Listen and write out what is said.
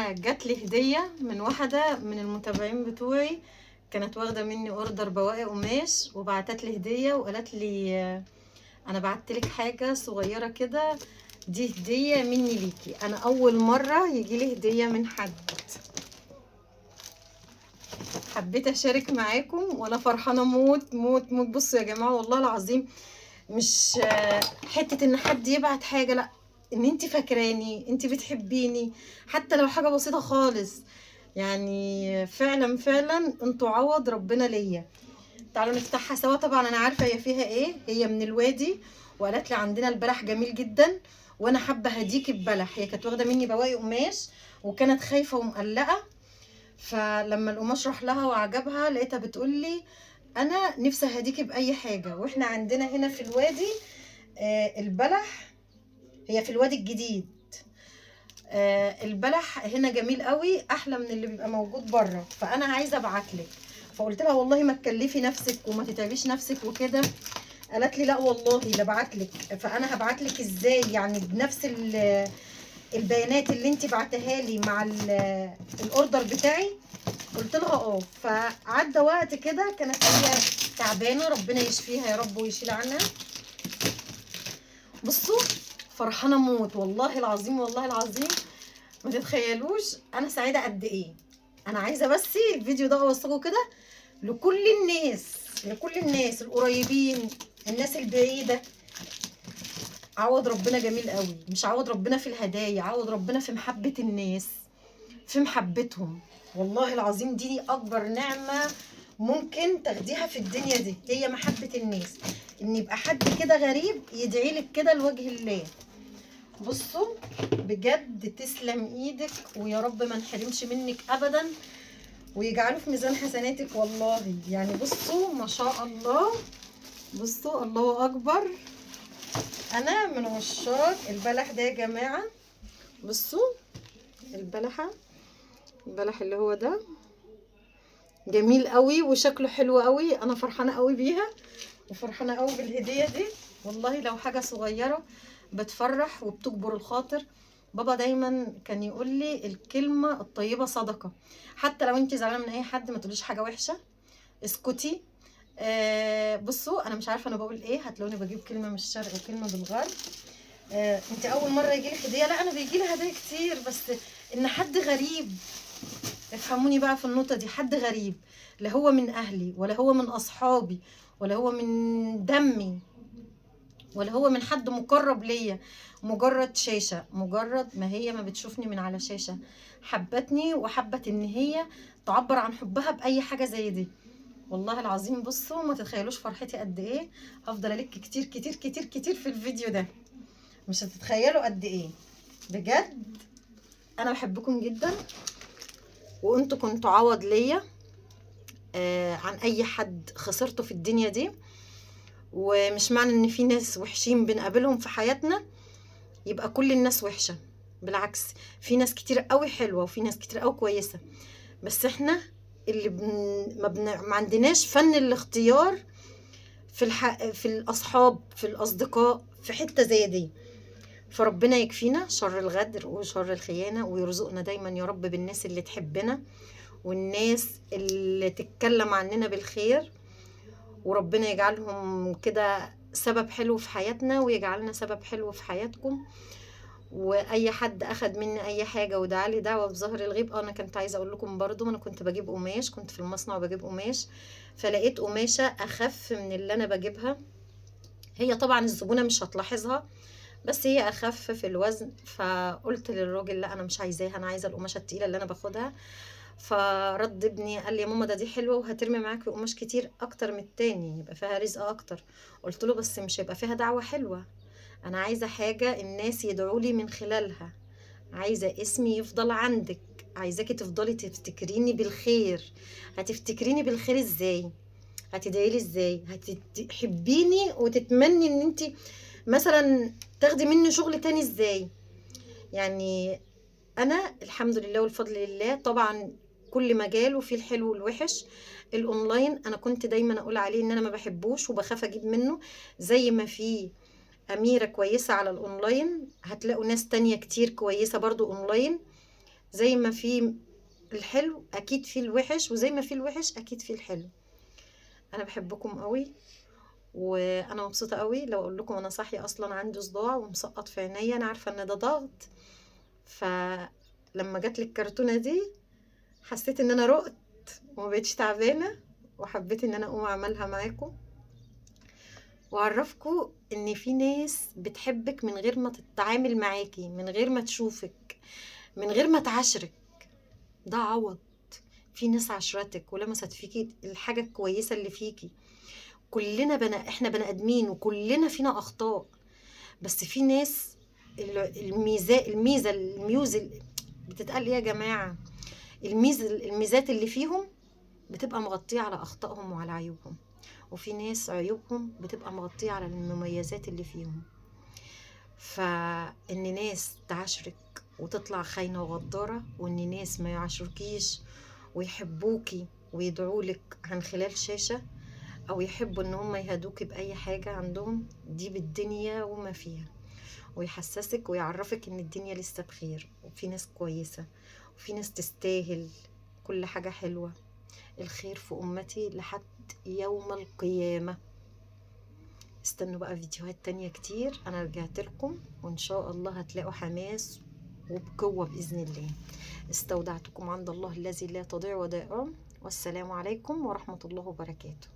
انا جات لي هديه من واحده من المتابعين بتوعي، كانت واخده مني اوردر بواقي قماش وبعتت لي هديه وقالت لي انا بعت لك حاجه صغيره كده، دي هديه مني ليكي. انا اول مره يجي لي هديه من حد، حبيت اشارك معاكم وانا فرحانه موت موت موت. بصوا يا جماعه والله العظيم، مش حته ان حد يبعت حاجه، لا، ان انت فاكراني، انت بتحبيني حتى لو حاجه بسيطه خالص. يعني فعلا فعلا انتوا عوض ربنا ليا. تعالوا نفتحها سوا. طبعا انا عارفه هي فيها ايه، هي من الوادي، وقالت لي عندنا البلح جميل جدا وانا حابه هديكي ببلح. هي كانت واخده مني بواقي قماش وكانت خايفه ومقلقه، فلما القماش راح لها وعجبها لقيتها بتقول لي انا نفسي اهديكي باي حاجه. واحنا عندنا هنا في الوادي البلح، هي في الوادي الجديد، البلح هنا جميل قوي، احلى من اللي بيبقى موجود بره. فانا عايزه ابعتلك، فقلت لها والله ما تكلفي نفسك وما تتعبيش نفسك وكده. قالت لي لا والله لا ابعتلك. فانا هبعتلك ازاي يعني؟ بنفس البيانات اللي انت بعتها لي مع الاوردر بتاعي. قلت لها اه. فعدى وقت كده كانت هي تعبانه، ربنا يشفيها يا رب ويشيل عنها. بصوا فرحانه موت والله العظيم، والله العظيم ما تتخيلوش انا سعيده قد ايه. انا عايزه بس الفيديو ده اوصله كده لكل الناس، لكل الناس القريبين، الناس البعيده. عوض ربنا جميل قوي، مش عوض ربنا في الهدايا، عوض ربنا في محبه الناس، في محبتهم. والله العظيم دي اكبر نعمه ممكن تاخديها في الدنيا دي، هي محبه الناس. ان يبقى حد كده غريب يدعي لك كده لوجه الله. بصوا بجد تسلم ايدك، ويا رب ما نحرمش منك ابدا، ويجعله في ميزان حسناتك والله. يعني بصوا ما شاء الله، بصوا الله اكبر. انا من عشاق البلح ده يا جماعه. بصوا البلحه، البلح اللي هو ده جميل قوي وشكله حلو قوي. انا فرحانه قوي بيها وفرحانه قوي بالهديه دي. والله لو حاجه صغيره بتفرح وبتجبر الخاطر. بابا دايما كان يقول لي الكلمه الطيبه صدقه. حتى لو انت زعلانه من اي حد ما تقوليش حاجه وحشه، اسكتي. بصوا انا مش عارفه انا بقول ايه، هتلاقوني بجيب كلمه من الشرق وكلمه بالغرب. انت اول مره يجيلك هديه؟ لا انا بيجيلي هدايا كتير، بس ان حد غريب، افهموني بقى في النقطه دي، حد غريب لا هو من اهلي ولا هو من اصحابي ولا هو من دمي ولا هو من حد مقرب ليا، مجرد شاشه، مجرد ما هي ما بتشوفني من على شاشه حبتني وحبت ان هي تعبر عن حبها باي حاجه زي دي. والله العظيم بصوا ما تتخيلوش فرحتي قد ايه. هفضل الك كتير كتير كتير كتير في الفيديو ده، مش هتتخيلوا قد ايه. بجد انا بحبكم جدا، وانتوا كنتوا عوض ليا عن اي حد خسرته في الدنيا دي. ومش معنى ان في ناس وحشين بنقابلهم في حياتنا يبقى كل الناس وحشة، بالعكس في ناس كتير قوي حلوة وفي ناس كتير قوي كويسة. بس احنا اللي ما عندناش فن الاختيار في الاصحاب، في الاصدقاء، في حتة زي دي. فربنا يكفينا شر الغدر وشر الخيانة، ويرزقنا دايما يا رب بالناس اللي تحبنا والناس اللي تتكلم عننا بالخير. وربنا يجعلهم كده سبب حلو في حياتنا ويجعلنا سبب حلو في حياتكم. واي حد اخد مني اي حاجه ودعالي دعوه بظهر الغيب، انا كنت عايزه اقول لكم برضو، انا كنت بجيب قماش، كنت في المصنع بجيب قماش، فلقيت قماشه اخف من اللي انا بجيبها. هي طبعا الزبونه مش هتلاحظها بس هي اخف في الوزن. فقلت للراجل لا انا مش عايزاها، انا عايزه القماشه التقيله اللي انا باخدها. فرد ابني قال لي يا ماما دي حلوه وهترمي معاكي قماش كتير اكتر من التاني، يبقى فيها رزق اكتر. قلت له بس مش هيبقى فيها دعوه حلوه، انا عايزه حاجه الناس يدعوا لي من خلالها، عايزه اسمي يفضل عندك، عايزاكي تفضلي تفتكريني بالخير. هتفتكريني بالخير ازاي؟ هتدعي لي ازاي؟ هتحبيني وتتمني ان انت مثلا تاخدي مني شغل تاني ازاي؟ يعني انا الحمد لله والفضل لله طبعا كل مجال وفيه الحلو والوحش. الاونلاين انا كنت دايما اقول عليه ان انا ما بحبوش وبخاف اجيب منه. زي ما في اميرة كويسة على الاونلاين، هتلاقوا ناس تانية كتير كويسة برضو اونلاين. زي ما في الحلو اكيد في الوحش، وزي ما في الوحش اكيد في الحلو. انا بحبكم قوي، وانا مبسوطه قوي. لو اقول لكم انا صاحيه اصلا عندي صداع ومسقط في عينيا، انا عارفه ان ده ضغط. فلما جات لي الكرتونه دي حسيت ان انا رقت وما بقتش تعبانه، وحبيت ان انا اقوم اعملها معاكم واعرفكم ان في ناس بتحبك من غير ما تتعامل معاكي، من غير ما تشوفك، من غير ما تعاشرك. ده عوض. في ناس عشرتك ولمست فيكي الحاجه الكويسه اللي فيكي. كلنا احنا بني ادمين وكلنا فينا اخطاء، بس في ناس الميزه بتتقال ايه يا جماعه؟ الميزات اللي فيهم بتبقى مغطيه على اخطائهم وعلى عيوبهم، وفي ناس عيوبهم بتبقى مغطيه على المميزات اللي فيهم. فان ناس تعاشرك وتطلع خاينه وغداره، وان ناس ما يعاشركيش ويحبوكي ويدعولك عن خلال شاشه، او يحبوا ان هم يهدوكي باي حاجه عندهم، دي بالدنيا وما فيها. ويحسسك ويعرفك ان الدنيا لسه بخير، وفي ناس كويسه، وفي ناس تستاهل كل حاجه حلوه. الخير في امتي لحد يوم القيامه. استنوا بقى فيديوهات تانية كتير، انا رجعت لكم وان شاء الله هتلاقوا حماس وبقوه باذن الله. استودعتكم عند الله الذي لا تضيع ودائعه، والسلام عليكم ورحمه الله وبركاته.